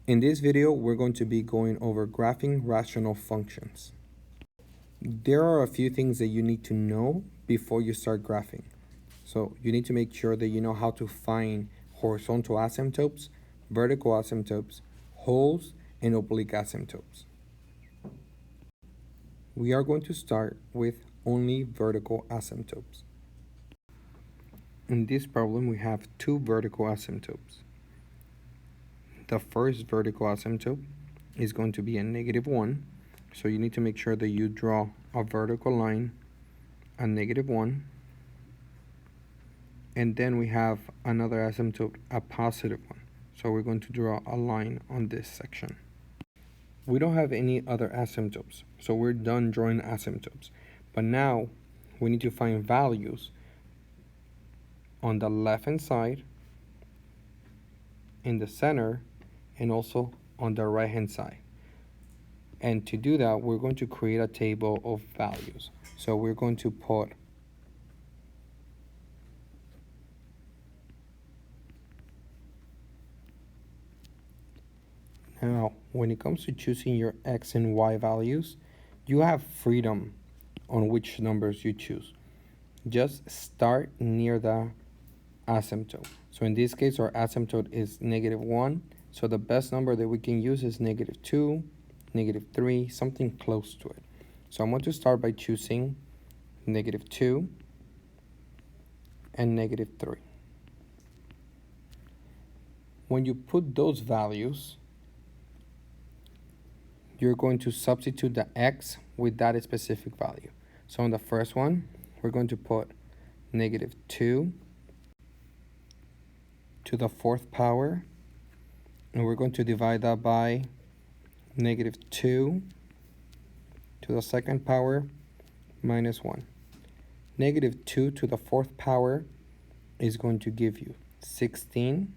In this video, we're going to be going over graphing rational functions. There are a few things that you need to know before you start graphing. So you need to make sure that you know how to find horizontal asymptotes, vertical asymptotes, holes, and oblique asymptotes. We are going to start with only vertical asymptotes. In this problem, we have two vertical asymptotes. The first vertical asymptote is going to be a -1. So you need to make sure that you draw a vertical line, a -1. And then we have another asymptote, a positive one. So we're going to draw a line on this section. We don't have any other asymptotes, so we're done drawing asymptotes. But now we need to find values on the left-hand side, in the center, and also on the right-hand side. And to do that, we're going to create a table of values. So we're going to put now, when it comes to choosing your x and y values, you have freedom on which numbers you choose. Just start near the asymptote. So in this case, our asymptote is -1. So the best number that we can use is -2, -3, something close to it. So I'm going to start by choosing -2 and -3. When you put those values, you're going to substitute the x with that specific value. So on the first one, we're going to put -2 to the 4th power, and we're going to divide that by -2 to the 2nd power minus 1. -2 to the 4th power is going to give you 16,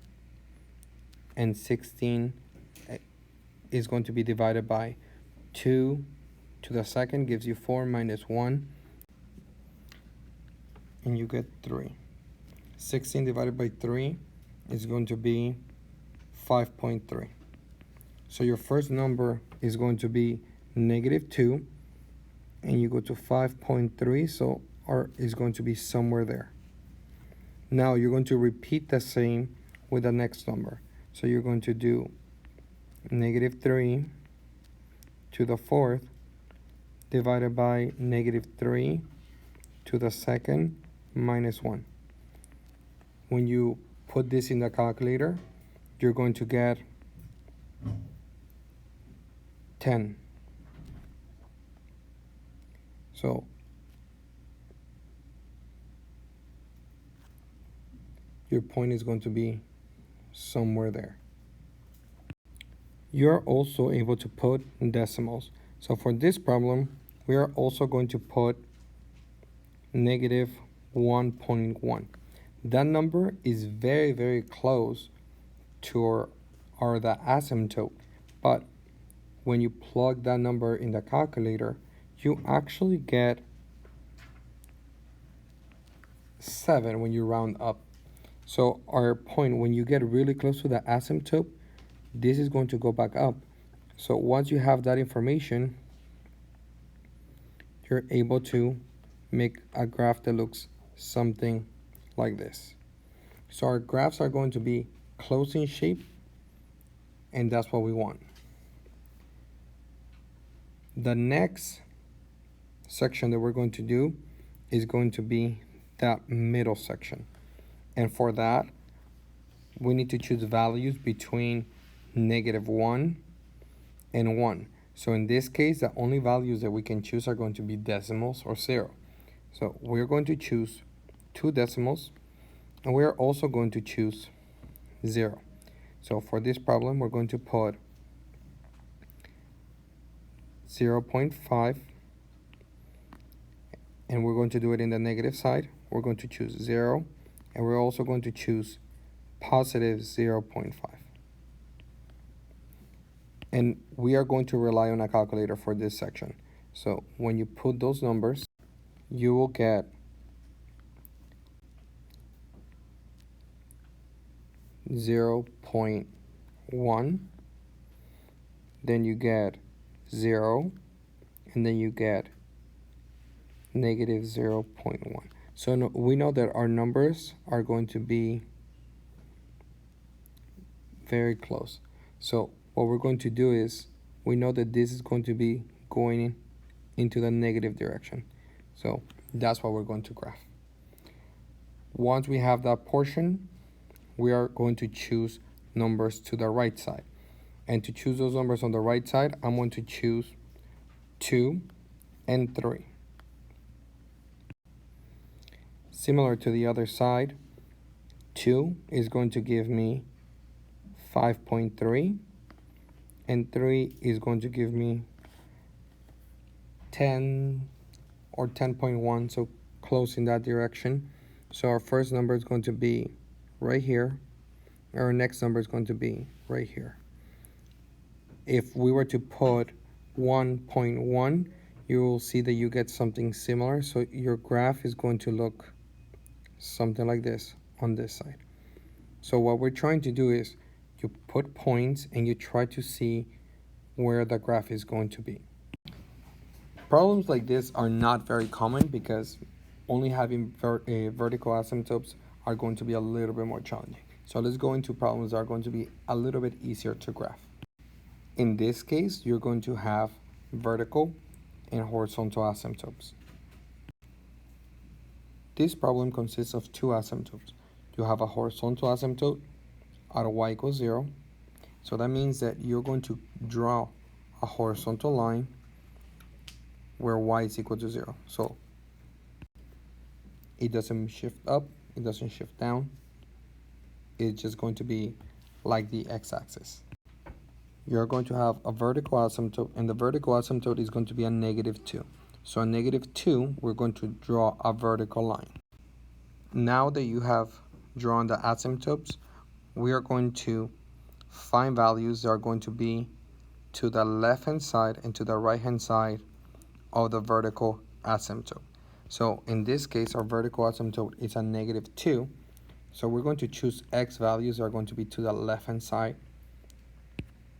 and 16 is going to be divided by 2 to the 2nd gives you 4 minus 1, and you get 3. 16 divided by 3 is going to be 5.3. So your first number is going to be -2, and you go to 5.3, so R is going to be somewhere there. Now you're going to repeat the same with the next number. So you're going to do -3 to the 4th divided by -3 to the 2nd minus 1. When you put this in the calculator, you're going to get 10. So your point is going to be somewhere there. You're also able to put decimals. So for this problem, we are also going to put -1.1. That number is very, very close to the asymptote, but when you plug that number in the calculator, you actually get 7 when you round up. So our point, when you get really close to the asymptote, this is going to go back up. So once you have that information, you're able to make a graph that looks something like this. So our graphs are going to be close in shape, and that's what we want. The next section that we're going to do is going to be that middle section. And for that, we need to choose values between -1 and 1. So in this case, the only values that we can choose are going to be decimals or 0. So we're going to choose 2 decimals, and we're also going to choose 0. So for this problem, we're going to put 0.5, and we're going to do it in the negative side. We're going to choose 0, and we're also going to choose positive 0.5. And we are going to rely on a calculator for this section. So when you put those numbers, you will get 0.1 then you get 0, and then you get negative 0.1. So we know that our numbers are going to be very close. So what we're going to do is, we know that this is going to be going into the negative direction. So that's what we're going to graph. Once we have that portion, we are going to choose numbers to the right side. And to choose those numbers on the right side, I'm going to choose 2 and 3. Similar to the other side, 2 is going to give me 5.3, and 3 is going to give me 10 or 10.1, so close in that direction. So our first number is going to be right here. Our next number is going to be right here. If we were to put 1.1, you will see that you get something similar. So your graph is going to look something like this on this side. So what we're trying to do is you put points and you try to see where the graph is going to be. Problems like this are not very common because only having vertical asymptotes are going to be a little bit more challenging. So let's go into problems that are going to be a little bit easier to graph. In this case, you're going to have vertical and horizontal asymptotes. This problem consists of two asymptotes. You have a horizontal asymptote at y equals 0. So that means that you're going to draw a horizontal line where y is equal to 0. So it doesn't shift up, it doesn't shift down. It's just going to be like the x-axis. You're going to have a vertical asymptote, and the vertical asymptote is going to be a -2. So a -2, we're going to draw a vertical line. Now that you have drawn the asymptotes, we are going to find values that are going to be to the left-hand side and to the right-hand side of the vertical asymptote. So in this case, our vertical asymptote is a -2. So we're going to choose x values that are going to be to the left-hand side.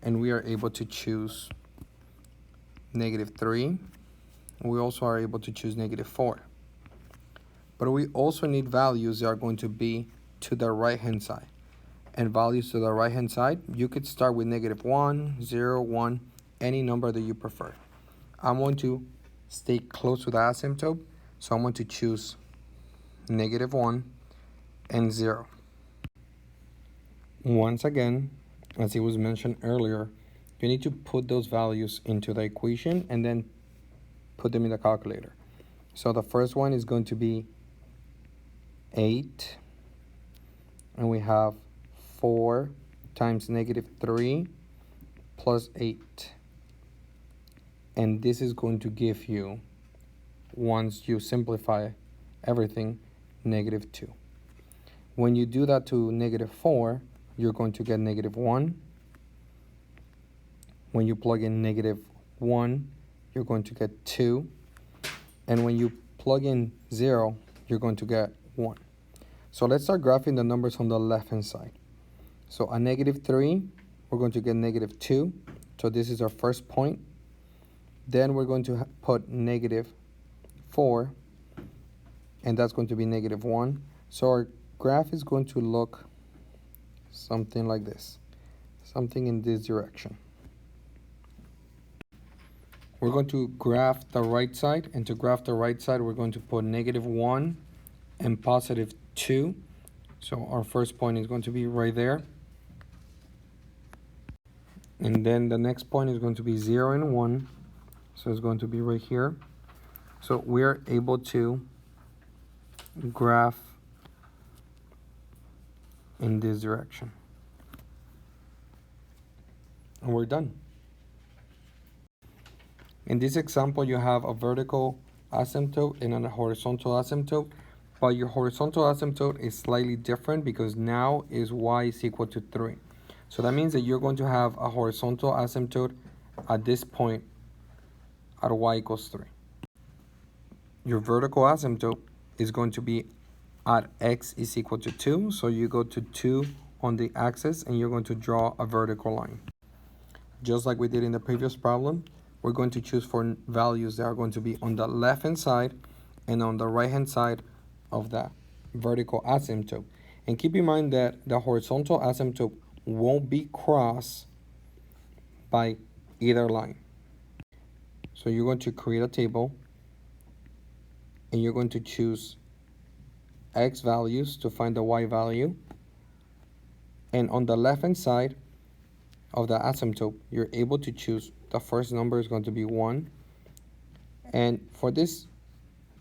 And we are able to choose -3. We also are able to choose -4. But we also need values that are going to be to the right-hand side. And values to the right-hand side, you could start with -1, 0, 1, any number that you prefer. I'm going to stay close to the asymptote, so I'm going to choose -1 and 0. Once again, as it was mentioned earlier, you need to put those values into the equation and then put them in the calculator. So the first one is going to be 8, and we have 4 times -3 plus 8. And this is going to give you, once you simplify everything, -2. When you do that to -4, you're going to get -1. When you plug in -1, you're going to get 2. And when you plug in 0, you're going to get 1. So let's start graphing the numbers on the left-hand side. So a -3, we're going to get -2. So this is our first point. Then we're going to put -4, and that's going to be -1. So our graph is going to look something like this, something in this direction. We're going to graph the right side, and to graph the right side, we're going to put -1 and +2. So our first point is going to be right there. And then the next point is going to be 0 and 1. So it's going to be right here. So we're able to graph in this direction. And we're done. In this example, you have a vertical asymptote and a horizontal asymptote, but your horizontal asymptote is slightly different because now is y is equal to 3. So that means that you're going to have a horizontal asymptote at this point at y equals 3. Your vertical asymptote is going to be at x is equal to 2. So you go to 2 on the axis and you're going to draw a vertical line. just like we did in the previous problem, we're going to choose for values that are going to be on the left hand side and on the right hand side of that vertical asymptote. And keep in mind that the horizontal asymptote won't be crossed by either line. So you're going to create a table and you're going to choose x values to find the y value. And on the left hand side of the asymptote, you're able to choose the first number is going to be 1. And for this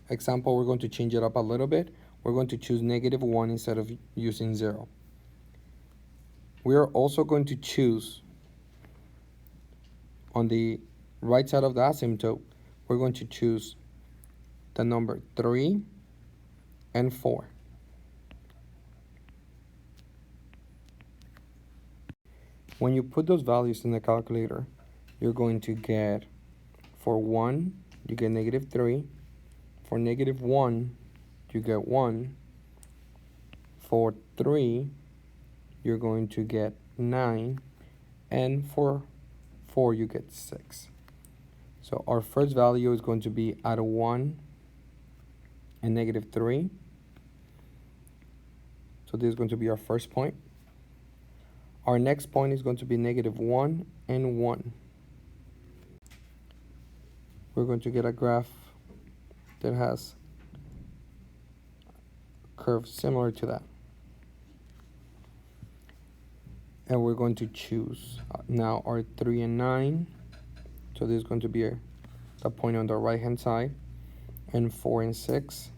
example, we're going to change it up a little bit. We're going to choose -1 instead of using 0. We are also going to choose on the right side of the asymptote, we're going to choose the number 3 and 4. When you put those values in the calculator, you're going to get, for 1, you get -3. For -1, you get 1. For 3, you're going to get 9. And for 4, you get 6. So our first value is going to be out of 1 and -3. So this is going to be our first point. Our next point is going to be -1 and 1. We're going to get a graph that has curves similar to that. And we're going to choose now our 3 and 9. So this is going to be the point on the right hand side, and 4 and 6.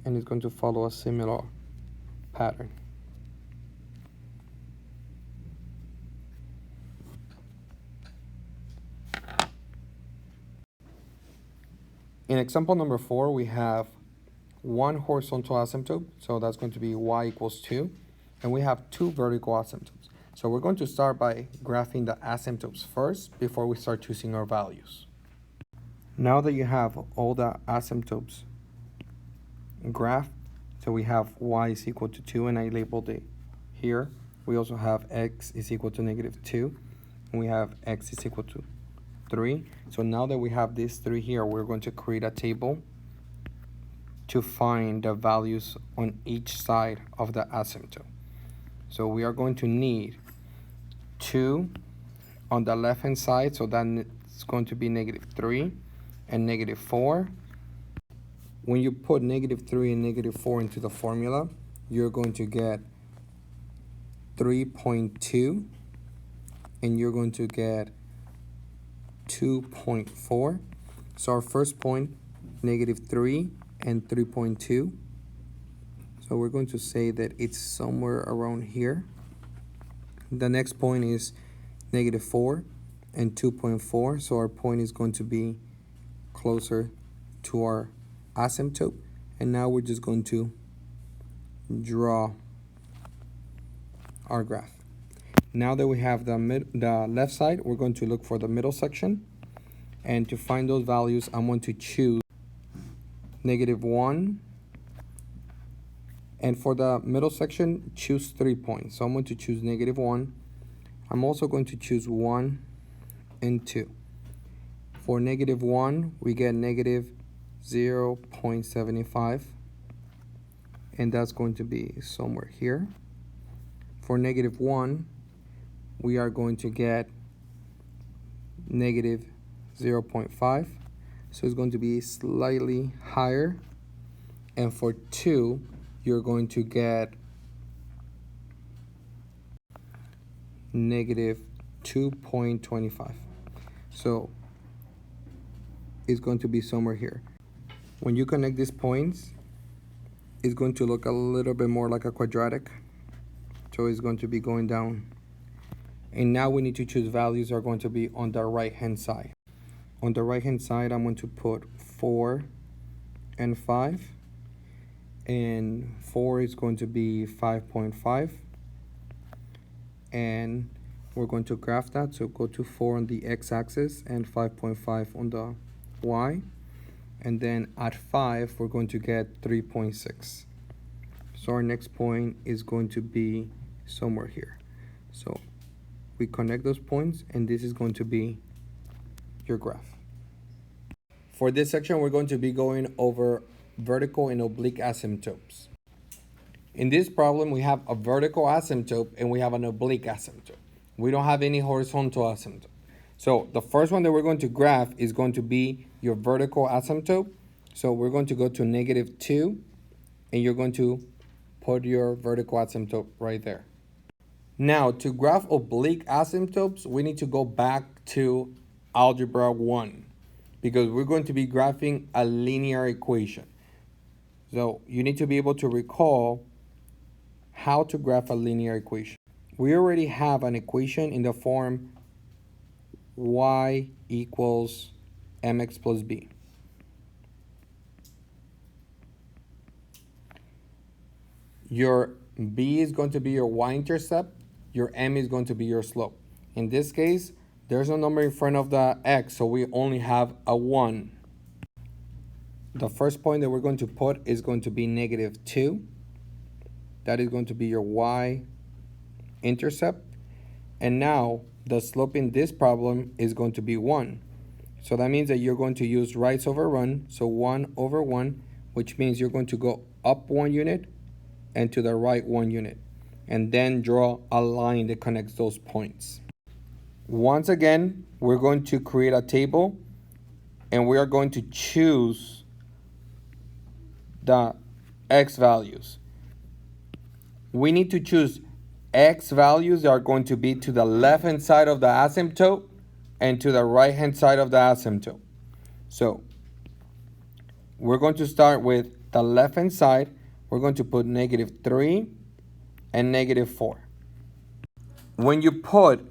And it's going to follow a similar pattern. In example number 4, we have one horizontal asymptote, so that's going to be y equals 2, and we have 2 vertical asymptotes. So we're going to start by graphing the asymptotes first before we start choosing our values. Now that you have all the asymptotes graphed, so we have y is equal to 2, and I labeled it here. We also have x is equal to -2, and we have x is equal to 3. So now that we have these 3 here, we're going to create a table to find the values on each side of the asymptote. So we are going to need 2 on the left hand side, so that's going to be -3 and -4. When you put -3 and -4 into the formula, you're going to get 3.2 and you're going to get 2.4. So our first point, -3 and 3.2. So we're going to say that it's somewhere around here. The next point is -4 and 2.4. So our point is going to be closer to our asymptote. And now we're just going to draw our graph. Now that we have the left side, we're going to look for the middle section. And to find those values, I'm going to choose -1. And for the middle section, choose 3 points. So I'm going to choose -1. I'm also going to choose 1 and 2. For -1, we get -0.75. And that's going to be somewhere here. For -1, we are going to get -0.5. So it's going to be slightly higher. And for 2, you're going to get -2.25. So it's going to be somewhere here. When you connect these points, it's going to look a little bit more like a quadratic. So it's going to be going down. And now we need to choose values that are going to be on the right hand side. On the right hand side, I'm going to put 4 and 5. And 4 is going to be 5.5. And we're going to graph that. So go to 4 on the x-axis and 5.5 on the y. And then at 5, we're going to get 3.6. So our next point is going to be somewhere here. So we connect those points, and this is going to be your graph. For this section, we're going to be going over vertical and oblique asymptotes. In this problem, we have a vertical asymptote and we have an oblique asymptote. We don't have any horizontal asymptote. So the first one that we're going to graph is going to be your vertical asymptote. So we're going to go to -2, and you're going to put your vertical asymptote right there. Now, to graph oblique asymptotes, we need to go back to Algebra 1 because we're going to be graphing a linear equation. So you need to be able to recall how to graph a linear equation. We already have an equation in the form y equals mx plus b. Your b is going to be your y-intercept, your m is going to be your slope. In this case, there's no number in front of the x, so we only have a 1. The first point that we're going to put is going to be -2. That is going to be your y-intercept. And now the slope in this problem is going to be 1. So that means that you're going to use rights over run, so 1/1, which means you're going to go up 1 unit and to the right 1 unit, and then draw a line that connects those points. Once again, we're going to create a table, and we are going to choose the x values. We need to choose x values that are going to be to the left-hand side of the asymptote and to the right-hand side of the asymptote. So we're going to start with the left-hand side. We're going to put -3 and -4. When you put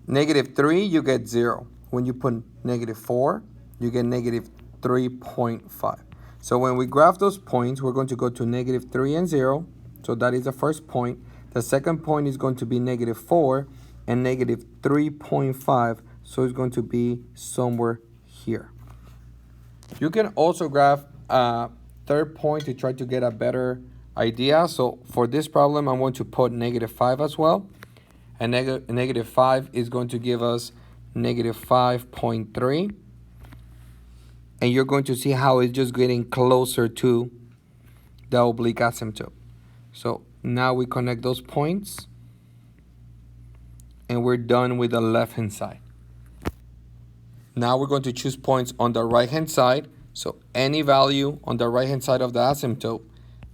-3, you get 0. When you put -4, you get -3.5. So when we graph those points, we're going to go to -3 and 0. So that is the first point. The second point is going to be -4 and -3.5. So it's going to be somewhere here. You can also graph a third point to try to get a better idea. So for this problem, I'm going to put -5 as well. And -5 is going to give us -5.3. And you're going to see how it's just getting closer to the oblique asymptote. So now we connect those points, and we're done with the left-hand side. Now we're going to choose points on the right-hand side. So any value on the right-hand side of the asymptote,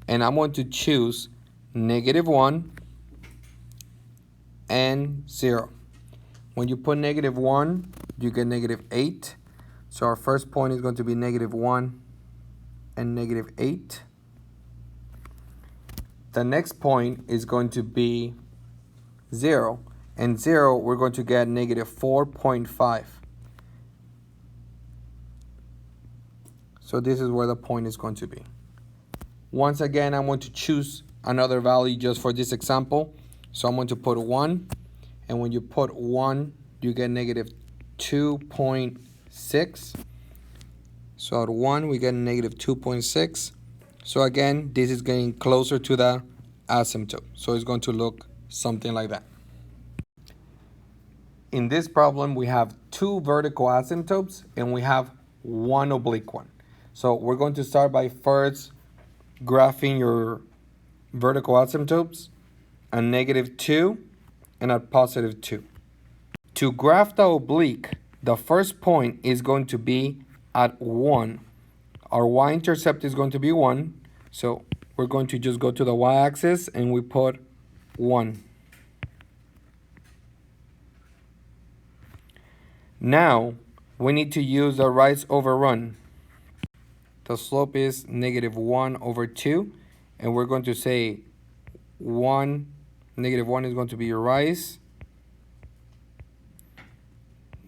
and I'm going to choose -1 and 0. When you put -1, you get -8. So our first point is going to be -1 and -8. The next point is going to be 0. And 0, we're going to get -4.5. So this is where the point is going to be. Once again, I'm going to choose another value just for this example. So I'm going to put 1. And when you put 1, you get -2.6. So at 1, we get -2.6. So again, this is getting closer to the asymptote. So it's going to look something like that. In this problem, we have 2 vertical asymptotes and we have 1 oblique one. So we're going to start by first graphing your vertical asymptotes, a -2 and a +2. To graph the oblique, the first point is going to be at 1. Our y-intercept is going to be 1, so we're going to just go to the y-axis and we put 1. Now, we need to use the rights over run. The slope is -1/2, and we're going to say -1 is going to be your rise,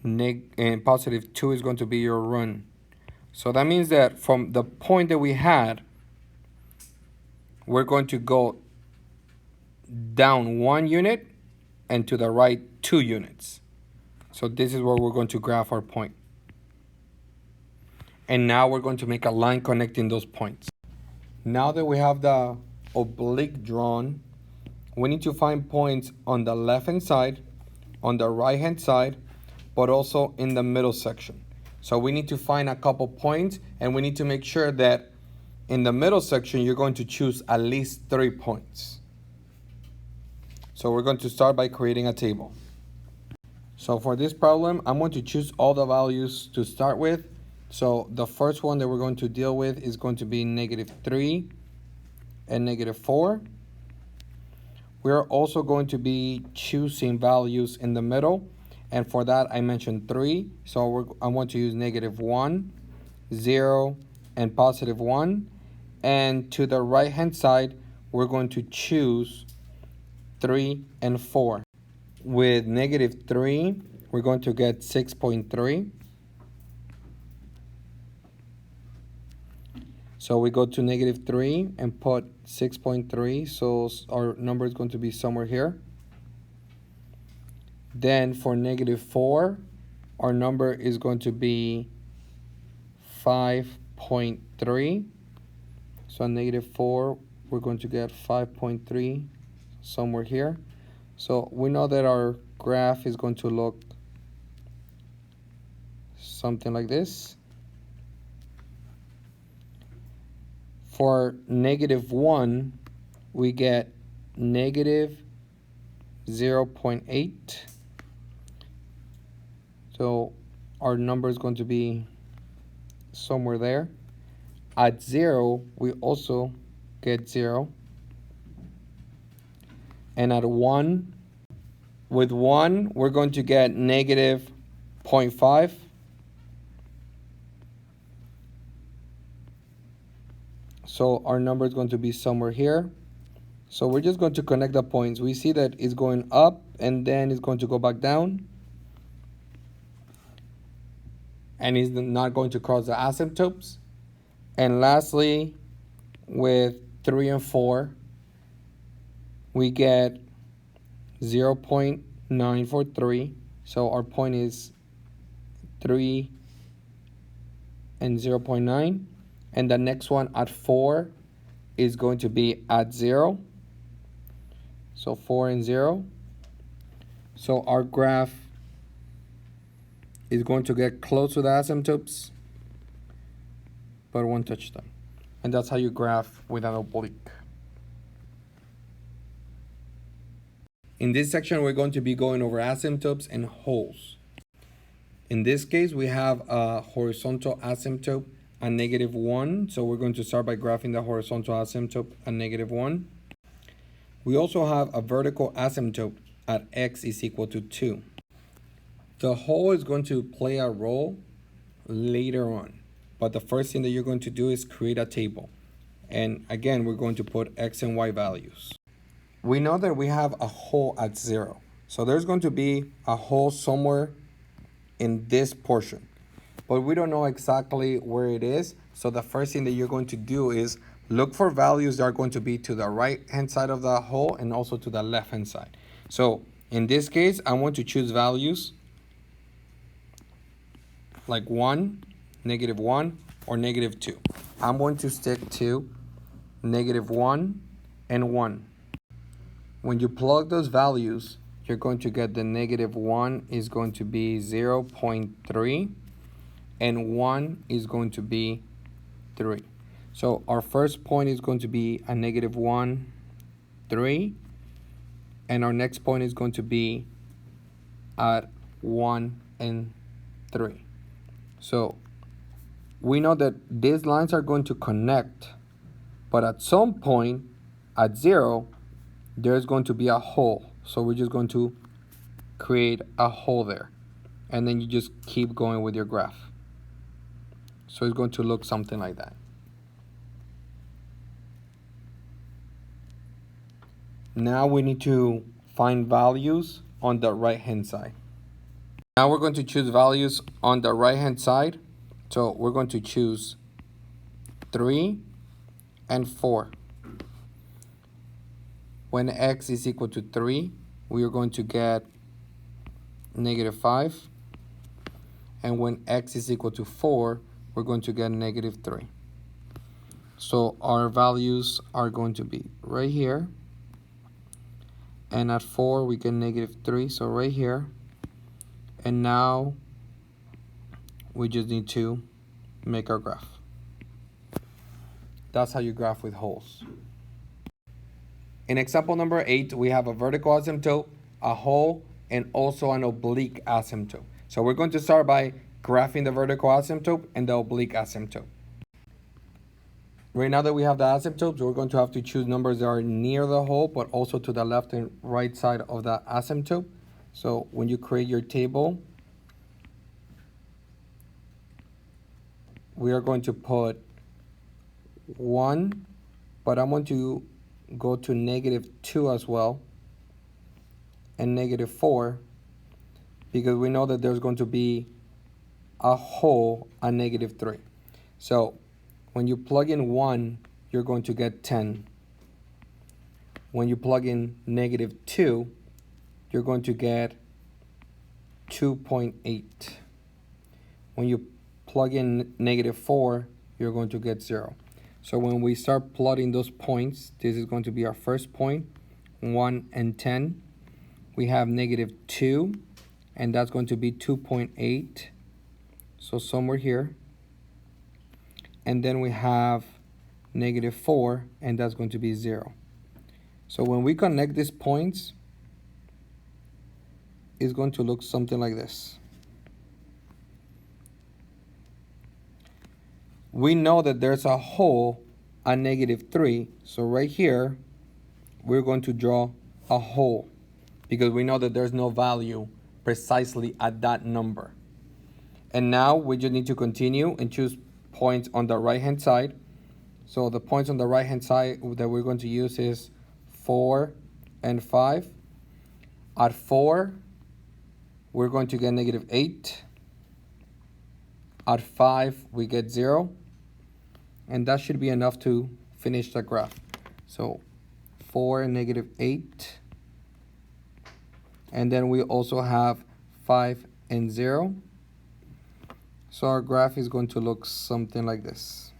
and +2 is going to be your run. So that means that from the point that we had, we're going to go down 1 unit and to the right 2 units. So this is where we're going to graph our point. And now we're going to make a line connecting those points. Now that we have the oblique drawn, we need to find points on the left-hand side, on the right-hand side, but also in the middle section. So we need to find a couple points, and we need to make sure that in the middle section, you're going to choose at least 3 points. So we're going to start by creating a table. So for this problem, I'm going to choose all the values to start with. So the first one that we're going to deal with is going to be -3 and -4. We're also going to be choosing values in the middle. And for that, I mentioned 3. So I want to use -1, 0, and +1. And to the right-hand side, we're going to choose 3 and 4. With -3, we're going to get 6.3. So we go to -3 and put 6.3. So our number is going to be somewhere here. Then for -4, our number is going to be 5.3. So on -4, we're going to get 5.3 somewhere here. So we know that our graph is going to look something like this. For -1, we get -0.8. So our number is going to be somewhere there. At 0, we also get 0. And at 1, with 1, we're going to get -0.5. So our number is going to be somewhere here. So we're just going to connect the points. We see that it's going up and then it's going to go back down. And it's not going to cross the asymptotes. And lastly, with 3 and 4, we get 0.943. So our point is 3 and 0.9. And the next one at 4 is going to be at 0. So 4 and 0. So our graph is going to get close to the asymptotes, but won't touch them. And that's how you graph with an oblique. In this section, we're going to be going over asymptotes and holes. In this case, we have a horizontal asymptote at -1. So we're going to start by graphing the horizontal asymptote at -1. We also have a vertical asymptote at x is equal to 2. The hole is going to play a role later on. But the first thing that you're going to do is create a table. And again, we're going to put x and y values. We know that we have a hole at 0. So there's going to be a hole somewhere in this portion. But we don't know exactly where it is. So the first thing that you're going to do is look for values that are going to be to the right-hand side of the hole and also to the left-hand side. So in this case, I want to choose values like 1, -1, or -2. I'm going to stick to -1 and 1. When you plug those values, you're going to get the -1 is going to be 0.3 and 1 is going to be 3. So our first point is going to be a -1, 3, and our next point is going to be at 1 and 3. So we know that these lines are going to connect, but at some point at 0, there's going to be a hole. So we're just going to create a hole there. And then you just keep going with your graph. So it's going to look something like that. Now we need to find values on the right-hand side. Now we're going to choose values on the right-hand side. So we're going to choose 3 and 4. When x is equal to 3, we are going to get -5. And when x is equal to 4, we're going to get -3. So our values are going to be right here. and at 4 we get negative 3, so right here. And now we just need to make our graph. That's how you graph with holes. In example number 8, we have a vertical asymptote, a hole, and also an oblique asymptote. So we're going to start by graphing the vertical asymptote and the oblique asymptote. Right now that we have the asymptotes, we're going to have to choose numbers that are near the hole, but also to the left and right side of the asymptote. So when you create your table, we are going to put 1, but I'm going to go to negative 2 as well, and negative 4, because we know that there's going to be a hole at negative 3. So when you plug in 1, you're going to get 10. When you plug in negative 2, you're going to get 2.8. When you plug in negative 4, you're going to get 0. So when we start plotting those points, this is going to be our first point, 1 and 10. We have negative 2, and that's going to be 2.8. So somewhere here. And then we have negative 4, and that's going to be 0. So when we connect these points, it's going to look something like this. We know that there's a hole at negative 3, so right here, we're going to draw a hole because we know that there's no value precisely at that number. And now we just need to continue and choose points on the right-hand side. So the points on the right-hand side that we're going to use is 4 and 5. At 4, we're going to get negative 8. At 5, we get 0. And that should be enough to finish the graph. So 4 and negative 8. And then we also have 5 and 0. So our graph is going to look something like this.